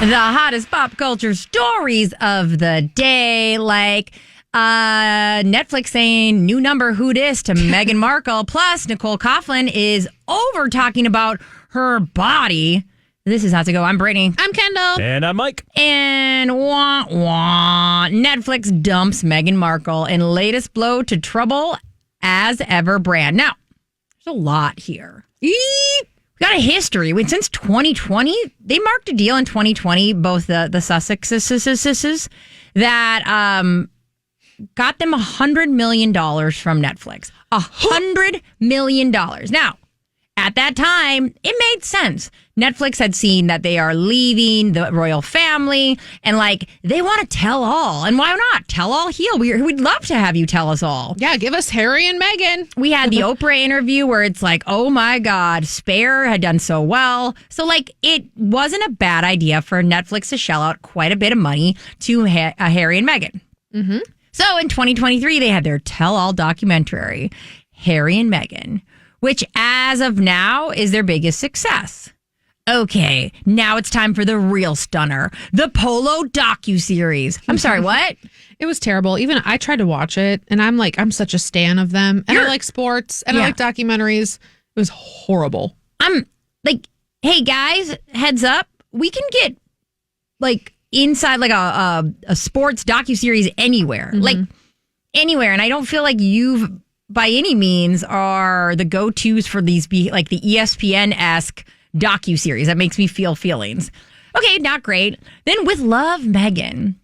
The hottest pop culture stories of the day, like Netflix saying new number who dis to Meghan Markle, plus Nicole Coughlan is over talking about her body. This is Hot to Go. I'm Brittany. I'm Kendall. And I'm Mike. And wah, wah, Netflix dumps Meghan Markle in latest blow to trouble as ever brand. Now, there's a lot here. We got a history. Since 2020, they marked a deal in 2020, both the Sussexes, that got them $100 million from Netflix. $100 million. Now, at that time, it made sense. Netflix had seen that they are leaving the royal family and they want to tell all. And why not? Tell all heal. We'd love to have you tell us all. Yeah, give us Harry and Meghan. We had the Oprah interview where it's oh my God, Spare had done so well. So it wasn't a bad idea for Netflix to shell out quite a bit of money to Harry and Meghan. Mm-hmm. So in 2023, they had their tell all documentary, Harry and Meghan, which as of now is their biggest success. Okay, now it's time for the real stunner, the Polo docuseries. I'm sorry, what? It was terrible. Even I tried to watch it, and I'm such a stan of them. And I like sports, and I like documentaries. It was horrible. I'm hey guys, heads up. We can get inside a sports docuseries anywhere. Mm-hmm. Anywhere. And I don't feel like you've by any means are the go-tos for these the ESPN-esque docuseries. That makes me feel feelings. Okay, not great. Then with Love, Meghan,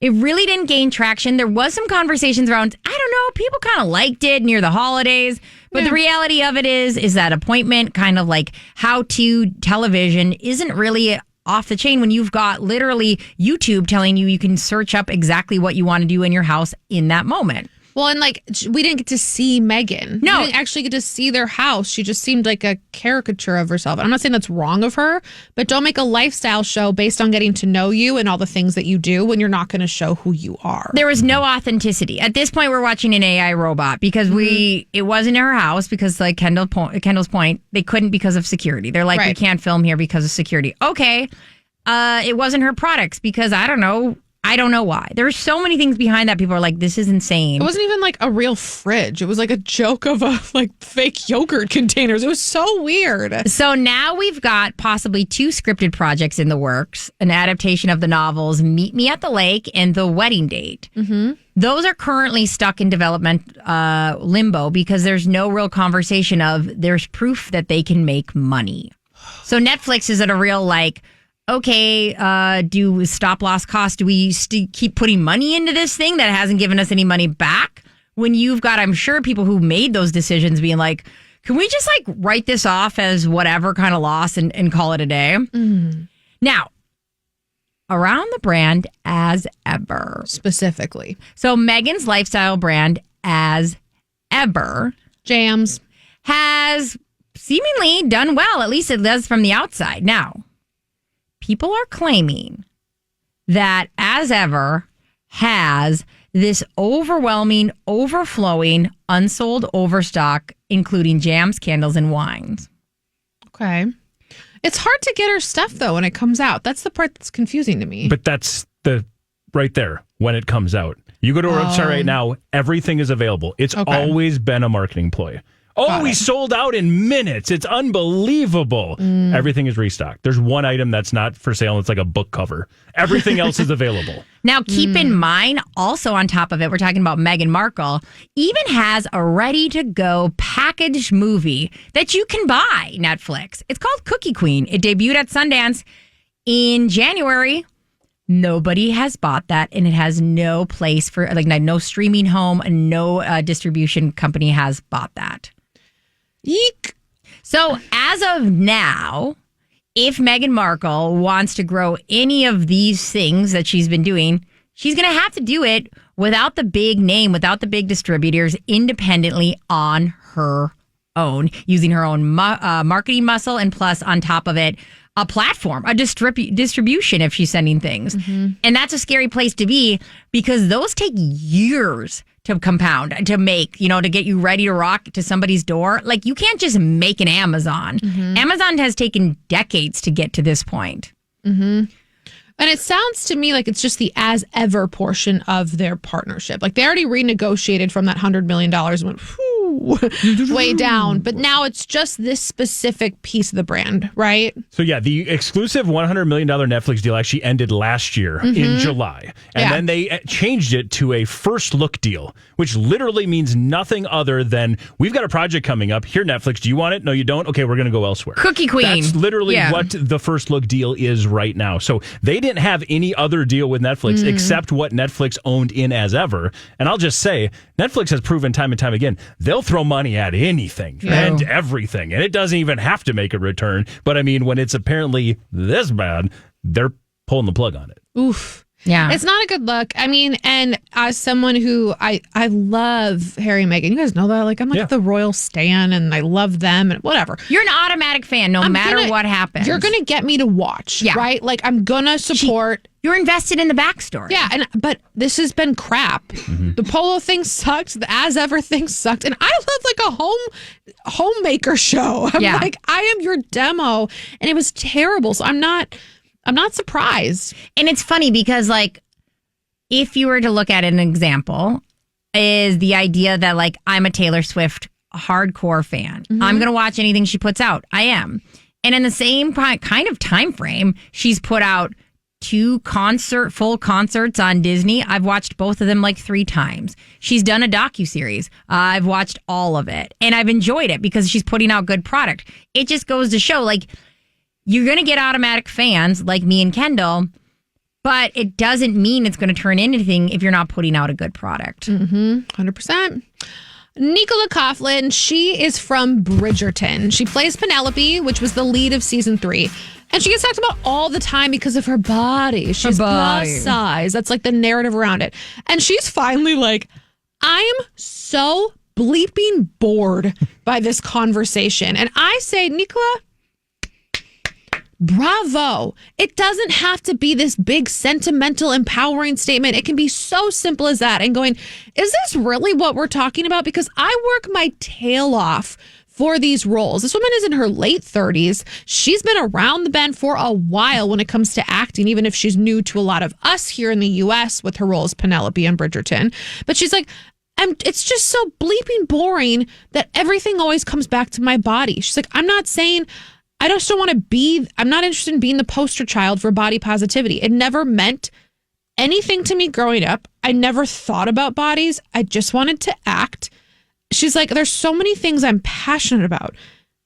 it really didn't gain traction. There was some conversations around, I don't know, people kind of liked it near the holidays. But the reality of it is that appointment kind of how-to television isn't really off the chain when you've got literally YouTube telling you can search up exactly what you want to do in your house in that moment. Well, and we didn't get to see Meghan. No. We didn't actually get to see their house. She just seemed like a caricature of herself. And I'm not saying that's wrong of her, but don't make a lifestyle show based on getting to know you and all the things that you do when you're not going to show who you are. There was no authenticity. At this point, we're watching an AI robot because it wasn't in her house because Kendall's point, they couldn't because of security. They're we can't film here because of security. Okay. It wasn't her products because I don't know why. There's so many things behind that. People are this is insane. It wasn't even a real fridge. It was a joke of a fake yogurt containers. It was so weird. So now we've got possibly 2 scripted projects in the works, an adaptation of the novels Meet Me at the Lake and The Wedding Date. Mm-hmm. Those are currently stuck in development limbo because there's no real conversation of there's proof that they can make money. So Netflix is at a real okay, do stop loss costs, do we keep putting money into this thing that hasn't given us any money back? When you've got, I'm sure, people who made those decisions being can we just write this off as whatever kind of loss and call it a day? Mm. Now, around the brand as ever. Specifically. So Meghan's lifestyle brand as ever. Jams. Has seemingly done well, at least it does from the outside. Now, people are claiming that as ever has this overwhelming, overflowing, unsold overstock, including jams, candles, and wines. Okay. It's hard to get her stuff, though, when it comes out. That's the part that's confusing to me. But that's right there when it comes out. You go to our website right now, everything is available. It's always been a marketing ploy. Oh, we sold out in minutes. It's unbelievable. Everything is restocked. There's one item that's not for sale. It's a book cover. Everything else is available. Now, keep in mind, also on top of it, we're talking about Meghan Markle, even has a ready-to-go packaged movie that you can buy, Netflix. It's called Cookie Queen. It debuted at Sundance in January. Nobody has bought that, and it has no place for, no streaming home, no distribution company has bought that. Eek. So as of now, if Meghan Markle wants to grow any of these things that she's been doing, she's going to have to do it without the big name, without the big distributors, independently on her own, using her own marketing muscle, and plus on top of it, a platform, a distribution if she's sending things. Mm-hmm. And that's a scary place to be because those take years to compound, to make, to get you ready to rock to somebody's door. You can't just make an Amazon. Mm-hmm. Amazon has taken decades to get to this point. Mm-hmm. And it sounds to me like it's just the as ever portion of their partnership. Like they already renegotiated from that $100 million and went way down. But now it's just this specific piece of the brand, right? So yeah, the exclusive $100 million Netflix deal actually ended last year in July. And then they changed it to a first look deal, which literally means nothing other than we've got a project coming up. Here, Netflix, do you want it? No, you don't? Okay, we're going to go elsewhere. Cookie Queen. That's literally what the first look deal is right now. So they didn't have any other deal with Netflix except what Netflix owned in as ever. And I'll just say, Netflix has proven time and time again, they'll throw money at anything and everything. And it doesn't even have to make a return. But I mean, when it's apparently this bad, they're pulling the plug on it. Oof. Yeah. It's not a good look. I mean, and as someone who I love Harry and Meghan, you guys know that. Like, I'm like the royal stan and I love them and whatever. You're an automatic fan no matter what happens. You're going to get me to watch, right? Like, I'm going to support. You're invested in the backstory. Yeah, but this has been crap. The polo thing sucked. The as ever thing sucked. And I love like a homemaker show. I'm like, I am your demo. And it was terrible. So I'm not surprised. And it's funny because, like, if you were to look at an example, is the idea that, like, I'm a Taylor Swift hardcore fan. I'm going to watch anything she puts out. I am. And in the same kind of time frame, she's put out 2 full concerts on Disney. I've watched both of them like 3 times. She's done a docuseries. I've watched all of it. And I've enjoyed it because she's putting out good product. It just goes to show, like, you're going to get automatic fans like me and Kendall, but it doesn't mean it's going to turn into anything if you're not putting out a good product. 100%. Nicola Coughlan, she is from Bridgerton. She plays Penelope, which was the lead of season 3. And she gets talked about all the time because of her body. She's plus size. That's like the narrative around it. And she's finally like, I am so bleeping bored by this conversation. And I say, Nicola, bravo. It doesn't have to be this big, sentimental, empowering statement. It can be so simple as that. And going, is this really what we're talking about? Because I work my tail off for these roles. This woman is in her late 30s. She's been around the bend for a while when it comes to acting, even if she's new to a lot of us here in the U.S. with her role as Penelope in Bridgerton. But she's like, it's just so bleeping boring that everything always comes back to my body. She's like, I'm not saying... I just don't want to be, I'm not interested in being the poster child for body positivity. It never meant anything to me growing up. I never thought about bodies. I just wanted to act. She's like, there's so many things I'm passionate about,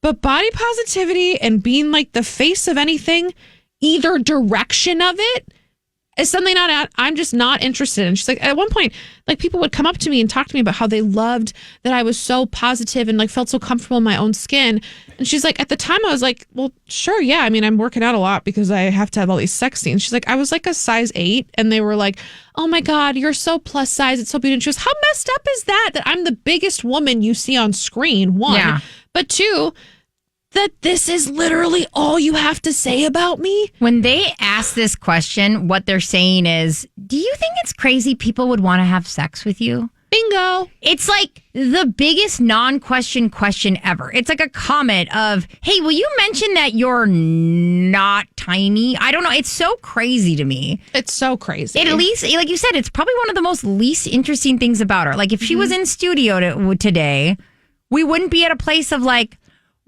but body positivity and being like the face of anything, either direction of it, is something I'm just not interested in. She's like, at one point, like people would come up to me and talk to me about how they loved that I was so positive and like felt so comfortable in my own skin. And she's like, at the time I was like, well, sure. Yeah. I mean, I'm working out a lot because I have to have all these sex scenes. She's like, I was like a size 8 and they were like, oh my God, you're so plus size. It's so beautiful. And she goes, how messed up is that I'm the biggest woman you see on screen? 1, but 2, that this is literally all you have to say about me? When they ask this question, what they're saying is, do you think it's crazy people would want to have sex with you? Bingo. It's like the biggest non-question question ever. It's like a comment of, hey, will you mention that you're not tiny? I don't know. It's so crazy to me. It's so crazy. At least, like you said, it's probably one of the most least interesting things about her. Like if she was in studio today, we wouldn't be at a place of like,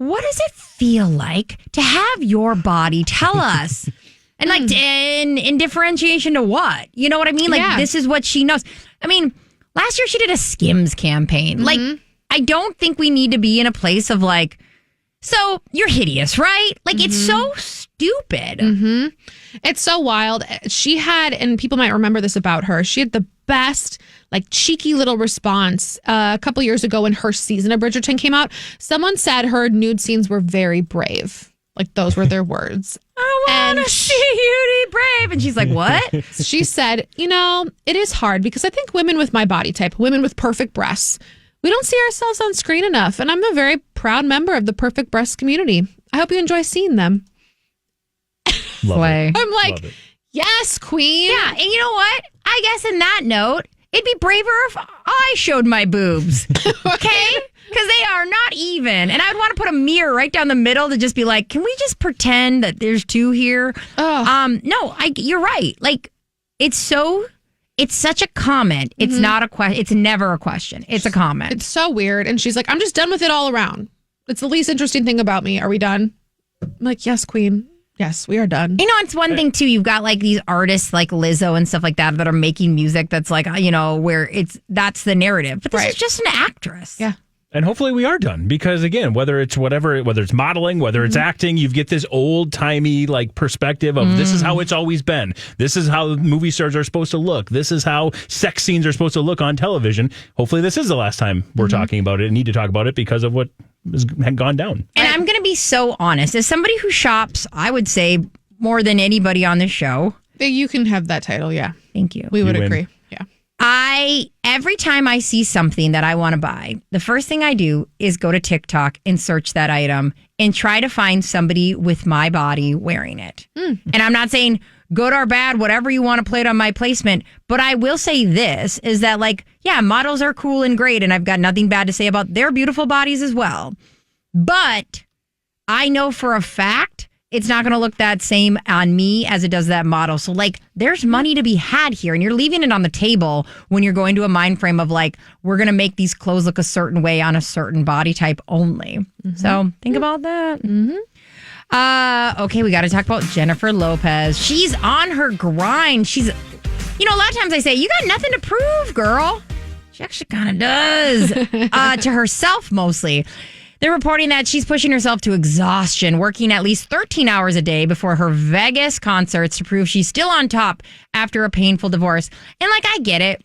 what does it feel like to have your body? Tell us. And like in differentiation to what? You know what I mean? Like this is what she knows. I mean, last year she did a Skims campaign. Like, I don't think we need to be in a place of like, so you're hideous, right? Like it's so stupid. It's so wild. She had, and people might remember this about her, she had the best, like cheeky little response a couple years ago when her season of Bridgerton came out. Someone said her nude scenes were very brave. Like those were their words. I want to see you be brave. And she's like, what? She said, you know, it is hard because I think women with my body type, women with perfect breasts, we don't see ourselves on screen enough. And I'm a very proud member of the perfect breast community. I hope you enjoy seeing them. Love it. I'm like, yes, queen. Yeah. And you know what? I guess in that note, it'd be braver if I showed my boobs. Okay? Because they are not even. And I would want to put a mirror right down the middle to just be like, can we just pretend that there's two here? No, you're right. Like, it's such a comment. It's not a question. It's never a question. It's a comment. It's so weird. And she's like, I'm just done with it all around. It's the least interesting thing about me. Are we done? I'm like, yes, queen. Yes, we are done. You know, it's one thing too. You've got like these artists like Lizzo and stuff like that are making music that's like, where that's the narrative. But this is just an actress. Yeah. And hopefully we are done because, again, whether it's modeling, whether it's acting, you get this old timey like perspective of this is how it's always been. This is how movie stars are supposed to look. This is how sex scenes are supposed to look on television. Hopefully this is the last time we're talking about it and need to talk about it because of what had gone down. And I'm going to be so honest. As somebody who shops, I would say more than anybody on this show. You can have that title, yeah. Thank you. We would agree. Yeah. Every time I see something that I want to buy, the first thing I do is go to TikTok and search that item and try to find somebody with my body wearing it. And I'm not saying good or bad, whatever you want to play it on my placement. But I will say this is that models are cool and great. And I've got nothing bad to say about their beautiful bodies as well. But I know for a fact it's not going to look that same on me as it does that model. So, there's money to be had here. And you're leaving it on the table when you're going to a mind frame of, we're going to make these clothes look a certain way on a certain body type only. So, think about that. Okay, we got to talk about Jennifer Lopez. She's on her grind. She's, a lot of times I say, you got nothing to prove, girl. She actually kind of does. To herself, mostly. They're reporting that she's pushing herself to exhaustion, working at least 13 hours a day before her Vegas concerts to prove she's still on top after a painful divorce. And I get it.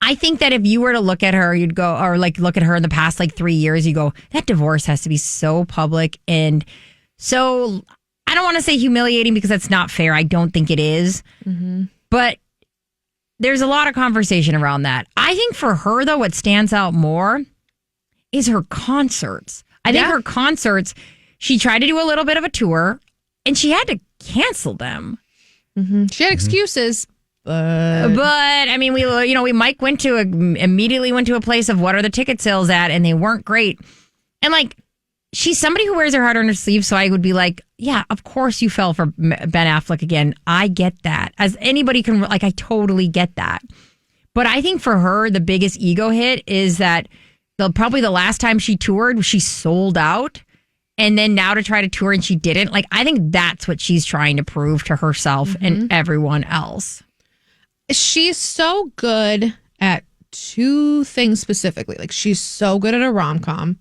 I think that if you were to look at her, you'd go, or look at her in the past 3 years, you go, that divorce has to be so public and so, I don't want to say humiliating because that's not fair. I don't think it is. But there's a lot of conversation around that. I think for her, though, what stands out more is her concerts. I think her concerts, she tried to do a little bit of a tour and she had to cancel them. She had excuses. But I mean, we immediately went to a place of what are the ticket sales at, and they weren't great. And she's somebody who wears her heart on her sleeve, so I would be like, yeah, of course you fell for Ben Affleck again. I get that. As anybody can, I totally get that. But I think for her, the biggest ego hit is that probably the last time she toured, she sold out. And then now to try to tour and she didn't. I think that's what she's trying to prove to herself and everyone else. She's so good at two things specifically. She's so good at a rom-com.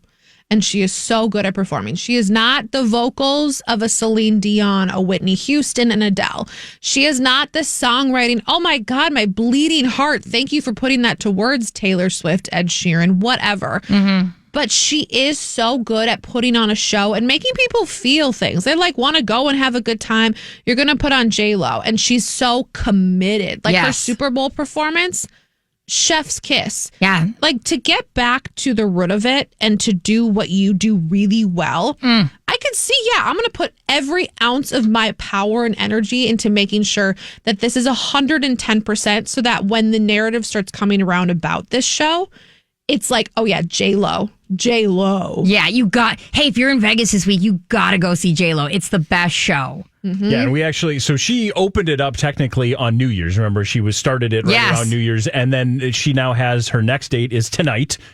And she is so good at performing. She is not the vocals of a Celine Dion, a Whitney Houston, and Adele. She is not the songwriting. Oh my God, my bleeding heart. Thank you for putting that to words, Taylor Swift, Ed Sheeran, whatever. But she is so good at putting on a show and making people feel things. They want to go and have a good time. You're going to put on J-Lo. And she's so committed. Her Super Bowl performance, chef's kiss. Yeah. To get back to the root of it and to do what you do really well, I could see, I'm going to put every ounce of my power and energy into making sure that this is 110% so that when the narrative starts coming around about this show, it's oh yeah, J-Lo. Yeah, hey, if you're in Vegas this week, you got to go see J-Lo. It's the best show. Yeah, and we actually, so she opened it up technically on New Year's. Remember, she started it right around New Year's, and then she now has her next date is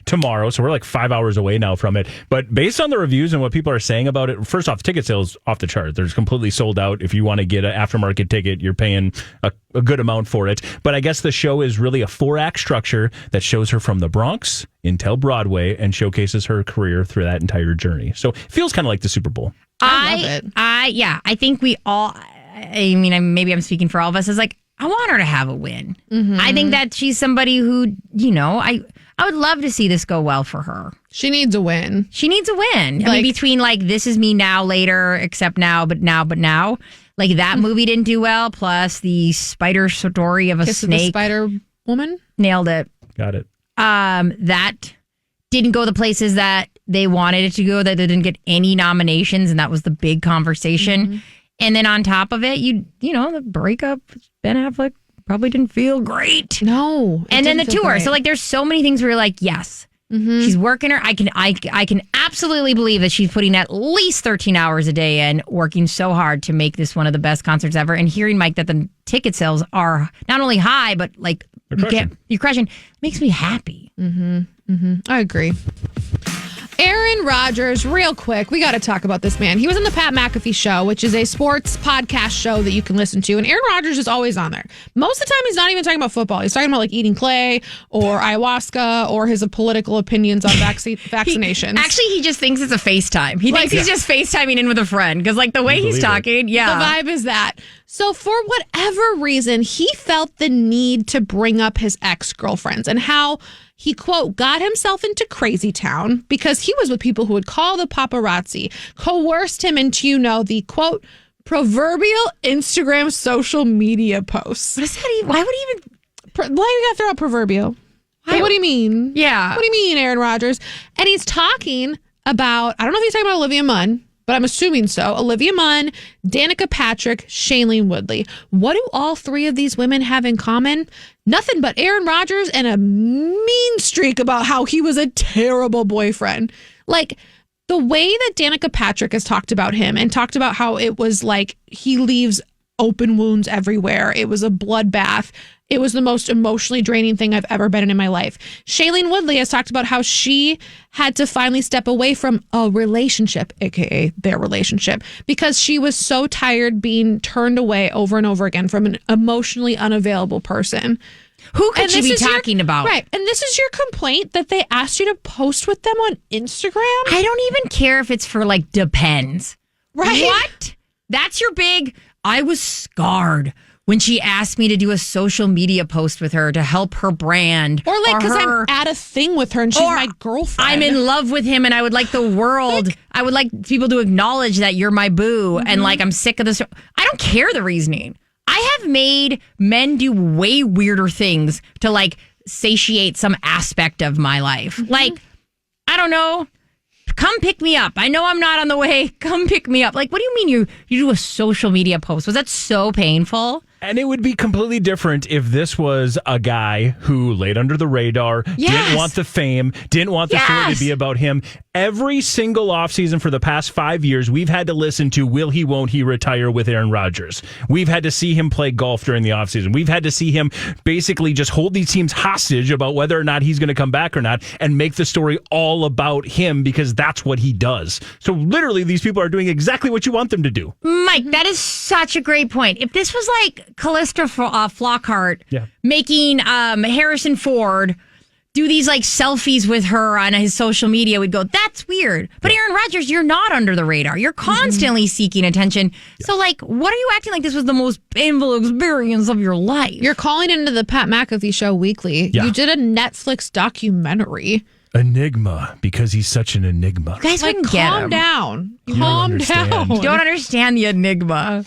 tomorrow. So we're 5 hours away now from it. But based on the reviews and what people are saying about it, first off, ticket sales off the chart. They're completely sold out. If you want to get an aftermarket ticket, you're paying a good amount for it. But I guess the show is really a 4-act structure that shows her from the Bronx until Broadway and showcases her career through that entire journey. So it feels kind of like the Super Bowl. I love it. I think we all, maybe I'm speaking for all of us, is I want her to have a win. I think that she's somebody who, I would love to see this go well for her. She needs a win. I mean, between This Is Me Now, Later, Except Now, But Now. That movie didn't do well, plus the spider story of a Kiss snake. Of the Spider Woman? Nailed it. Got it. That didn't go the places that they wanted it to go, that they didn't get any nominations, and that was the big conversation. And then on top of it, the breakup with Ben Affleck probably didn't feel great. No. And then the tour. Great. So there's so many things where you're yes, She's working her. I can absolutely believe that she's putting at least 13 hours a day in, working so hard to make this one of the best concerts ever. And hearing, Mike, that the ticket sales are not only high, but like you're crushing, makes me happy. I agree. Aaron Rodgers, real quick, we got to talk about this man. He was on the Pat McAfee Show, which is a sports podcast show that you can listen to. And Aaron Rodgers is always on there. Most of the time, he's not even talking about football. He's talking about like eating clay or ayahuasca or his political opinions on vaccinations. He just thinks it's a FaceTime. He thinks he's just FaceTiming in with a friend because like the way he's talking, the vibe is that. So for whatever reason, he felt the need to bring up his ex-girlfriends and how he, quote, got himself into crazy town because he was with people who would call the paparazzi, coerced him into, the, quote, proverbial Instagram social media posts. What is that? Why would he even... Why you gotta throw out proverbial? What do you mean? Yeah. What do you mean, Aaron Rodgers? And he's talking about, I don't know if he's talking about Olivia Munn, but I'm assuming so. Olivia Munn, Danica Patrick, Shailene Woodley. What do all three of these women have in common? Nothing but Aaron Rodgers and a mean streak about how he was a terrible boyfriend. Like, the way that Danica Patrick has talked about him and talked about how it was like he leaves open wounds everywhere. It was a bloodbath. It was the most emotionally draining thing I've ever been in my life. Shailene Woodley has talked about how she had to finally step away from a relationship, aka their relationship, because she was so tired being turned away over and over again from an emotionally unavailable person. Who could she be talking about? Right. And this is your complaint that they asked you to post with them on Instagram? I don't even care if it's for like depends. Right. What? That's your big, I was scarred when she asked me to do a social media post with her to help her brand. Or like, because I'm at a thing with her and she's my girlfriend. I'm in love with him and I would like the world, I would like people to acknowledge that you're my boo and like I'm sick of this. I don't care the reasoning. I have made men do way weirder things to like satiate some aspect of my life. Like, I don't know. Come pick me up. I know I'm not on the way. Come pick me up. Like, what do you mean you do a social media post? Was that so painful? And it would be completely different if this was a guy who laid under the radar, didn't want the fame, didn't want the story to be about him. Every single offseason for the past 5 years, we've had to listen to will he, won't he retire with Aaron Rodgers. We've had to see him play golf during the offseason. We've had to see him basically just hold these teams hostage about whether or not he's going to come back or not and make the story all about him because that's what he does. So literally, these people are doing exactly what you want them to do. Mike, that is such a great point. If this was like Callista Flockhart making Harrison Ford do these like selfies with her on his social media, we'd go, that's weird. But Aaron Rodgers, you're not under the radar. You're constantly seeking attention. So like, what are you acting like this was the most painful experience of your life? You're calling into the Pat McAfee Show weekly. Yeah. You did a Netflix documentary. Enigma, because he's such an enigma. You guys Like, wouldn't get calm him. down. You don't Calm understand. down. You don't understand the enigma.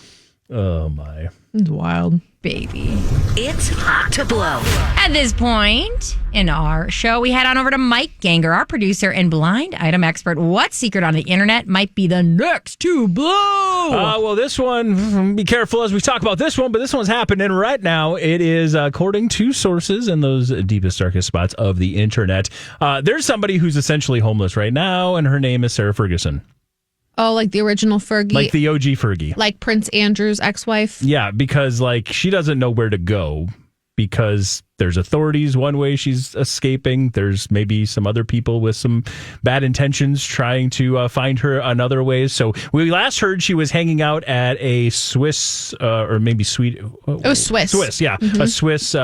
Oh, my. It's wild. Baby. It's hot to blow. At this point in our show, we head on over to Mike Ganger, our producer and blind item expert. What secret on the internet might be the next to blow? Well, this one, be careful as we talk about this one, but this one's happening right now. It is, according to sources in those deepest, darkest spots of the internet. There's somebody who's essentially homeless right now, and her name is Sarah Ferguson. Oh, like the original Fergie? Like the OG Fergie. Like Prince Andrew's ex-wife? Yeah, because like she doesn't know where to go because there's authorities one way she's escaping. There's maybe some other people with some bad intentions trying to find her another way. So we last heard she was hanging out at a Swiss or maybe Swede. It was Swiss. Swiss, yeah. A Swiss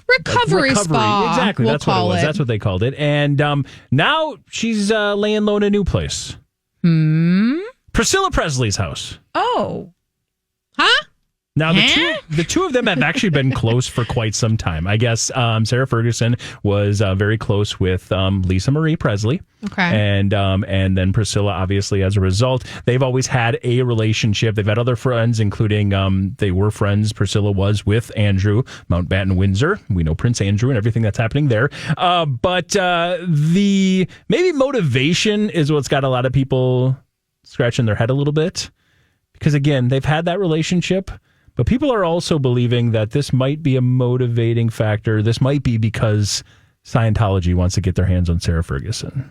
recovery spa. Exactly. We'll That's what it was. That's what they called it. And now she's laying low in a new place. Priscilla Presley's house. Oh. Huh? Now, the two of them have actually been close for quite some time. I guess Sarah Ferguson was very close with Lisa Marie Presley. Okay. And then Priscilla, obviously, as a result, they've always had a relationship. They've had other friends, including they were friends. Priscilla was with Andrew, Mountbatten Windsor. We know Prince Andrew and everything that's happening there. But the maybe motivation is what's got a lot of people scratching their head a little bit. Because, again, they've had that relationship. But people are also believing that this might be a motivating factor. This might be because Scientology wants to get their hands on Sarah Ferguson.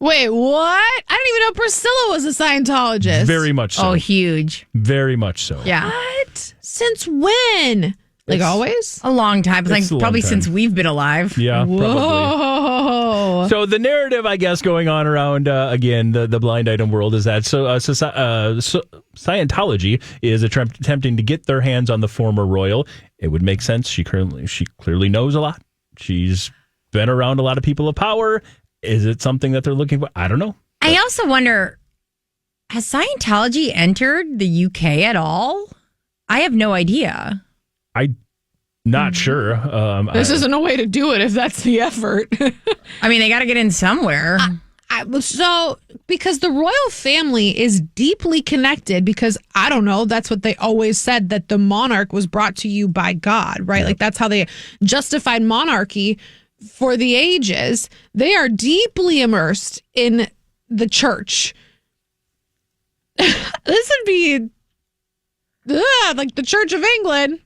Wait, what? I didn't even know Priscilla was a Scientologist. Very much so. Oh, huge. Very much so. Yeah. What? Since when? Like always? A long time. Like It's a long probably time. since we've been alive. Yeah, probably. Whoa. So the narrative, I guess, going on around, again, the blind item world is that Scientology is attempting to get their hands on the former royal. It would make sense. She clearly knows a lot. She's been around a lot of people of power. Is it something that they're looking for? I don't know. I also wonder, has Scientology entered the UK at all? I have no idea. I'm not sure. This isn't a way to do it if that's the effort. I mean, they got to get in somewhere. Because the royal family is deeply connected, because I don't know, that's what they always said, that the monarch was brought to you by God, right? Yep. Like that's how they justified monarchy for the ages. They are deeply immersed in the church. This would be like the Church of England.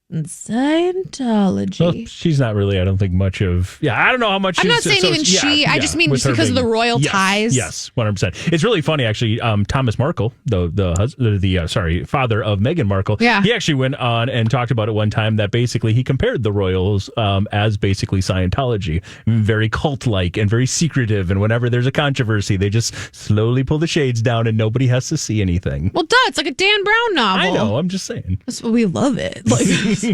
And Scientology. Well, she's not really, I don't think, much of... Yeah, I don't know how much I'm not saying even she. I just mean just because of the royal ties. Yes, 100%. It's really funny, actually. Thomas Markle, the father of Meghan Markle, he actually went on and talked about it one time that basically he compared the royals as basically Scientology. Very cult-like and very secretive, and whenever there's a controversy, they just slowly pull the shades down and nobody has to see anything. Well, it's like a Dan Brown novel. I know, I'm just saying. That's what we love it. Like... So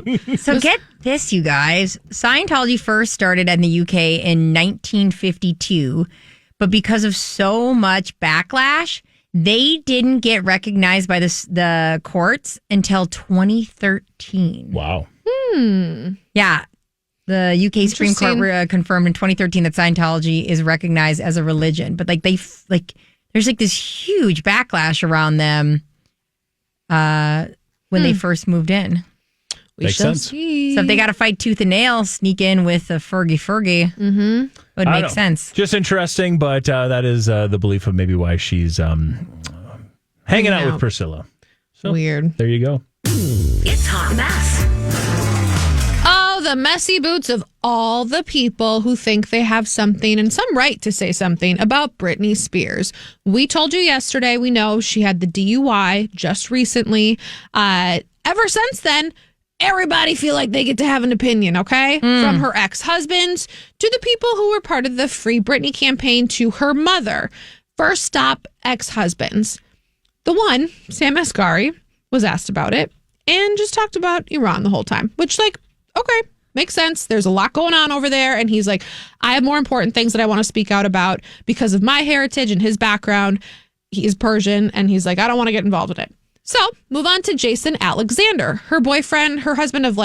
get this, you guys. Scientology first started in the UK in 1952, but because of so much backlash, they didn't get recognized by the courts until 2013. Wow. Yeah. The UK Supreme Court confirmed in 2013 that Scientology is recognized as a religion, but there's this huge backlash around them when they first moved in. We Makes shall sense. see. So if they got to fight tooth and nail, sneak in with a Fergie, would make sense. Just interesting, but that is the belief of maybe why she's hanging out with Priscilla. So, weird. There you go. It's Hot Mess. Oh, the messy boots of all the people who think they have something and some right to say something about Britney Spears. We told you yesterday, we know she had the DUI just recently. Ever since then, everybody feel like they get to have an opinion, okay? From her ex-husbands to the people who were part of the Free Britney campaign to her mother. First stop, ex-husbands. The one, Sam Asghari, was asked about it and just talked about Iran the whole time, which, okay, makes sense. There's a lot going on over there. And he's like, I have more important things that I want to speak out about because of my heritage and his background. He's Persian, and he's like, I don't want to get involved in it. So, move on to Jason Alexander, her boyfriend, her husband of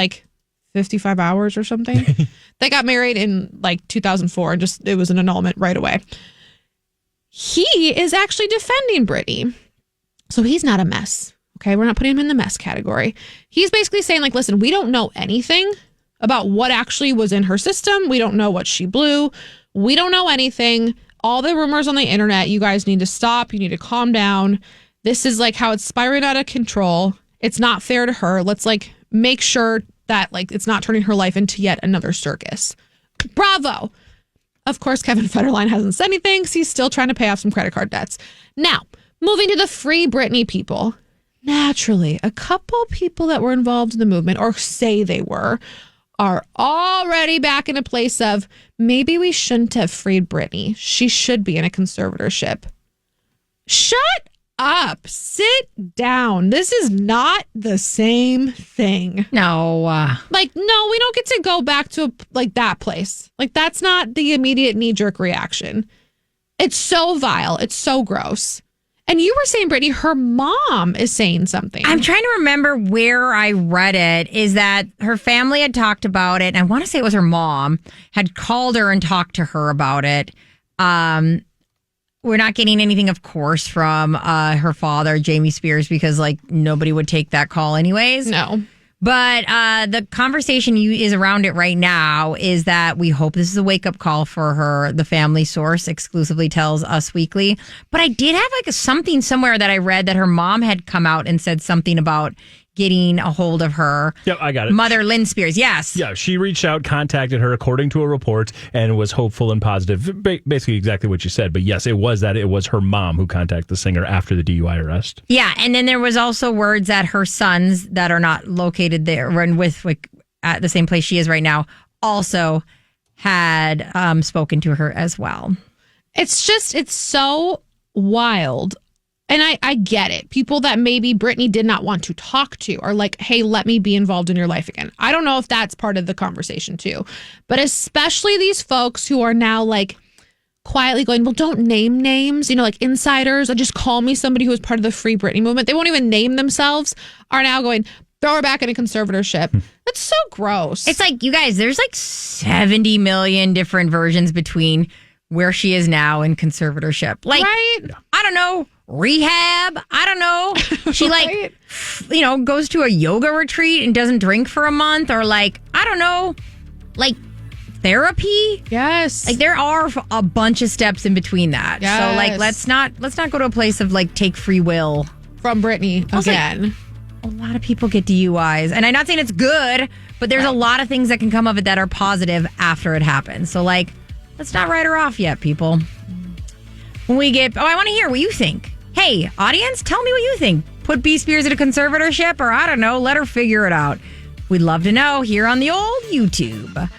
55 hours or something. They got married in 2004, and it was an annulment right away. He is actually defending Britney. So he's not a mess. Okay, we're not putting him in the mess category. He's basically saying, listen, we don't know anything about what actually was in her system. We don't know what she blew. We don't know anything. All the rumors on the internet, you guys need to stop. You need to calm down. This is how it's spiraling out of control. It's not fair to her. Let's make sure that it's not turning her life into yet another circus. Bravo. Of course, Kevin Federline hasn't said anything, so he's still trying to pay off some credit card debts. Now, moving to the Free Britney people. Naturally, a couple people that were involved in the movement, or say they were, are already back in a place of maybe we shouldn't have freed Britney. She should be in a conservatorship. Shut up. Sit down. This is not the same thing. No. No, we don't get to go back to that place. That's not the immediate knee-jerk reaction. It's so vile. It's so gross. And you were saying, Brittany, her mom is saying something. I'm trying to remember where I read it, is that her family had talked about it. And I want to say it was her mom had called her and talked to her about it. We're not getting anything, of course, from her father, Jamie Spears, because nobody would take that call anyways. No. But the conversation is around it right now is that we hope this is a wake-up call for her. The family source exclusively tells Us Weekly. But I did have something somewhere that I read that her mom had come out and said something about getting a hold of her. Yep, I got it. Mother Lynn Spears, yes. Yeah, she reached out, contacted her according to a report, and was hopeful and positive. Basically exactly what you said. But yes, it was her mom who contacted the singer after the DUI arrest. Yeah, and then there was also words that her sons that are not located there and with like, at the same place she is right now also had spoken to her as well. It's so wild. And I get it. People that maybe Brittany did not want to talk to are like, hey, let me be involved in your life again. I don't know if that's part of the conversation too. But especially these folks who are now like quietly going, well, don't name names, like insiders, or just call me somebody who was part of the Free Brittany movement. They won't even name themselves, are now going, throw her back in a conservatorship. That's so gross. It's like, you guys, there's like 70 million different versions between where she is now and conservatorship. Like, right? I don't know, rehab. I don't know. She Right. goes to a yoga retreat and doesn't drink for a month, or like, I don't know, like therapy. Yes. Like there are a bunch of steps in between that. Yes. So like, let's not go to a place of like take free will From Brittany again. a lot of people get DUIs, and I'm not saying it's good, but there's a lot of things that can come of it that are positive after it happens. So like, let's not write her off yet, people. When we get, I want to hear what you think. Hey, audience, tell me what you think. Put B. Spears in a conservatorship, or I don't know, let her figure it out. We'd love to know here on the old YouTube.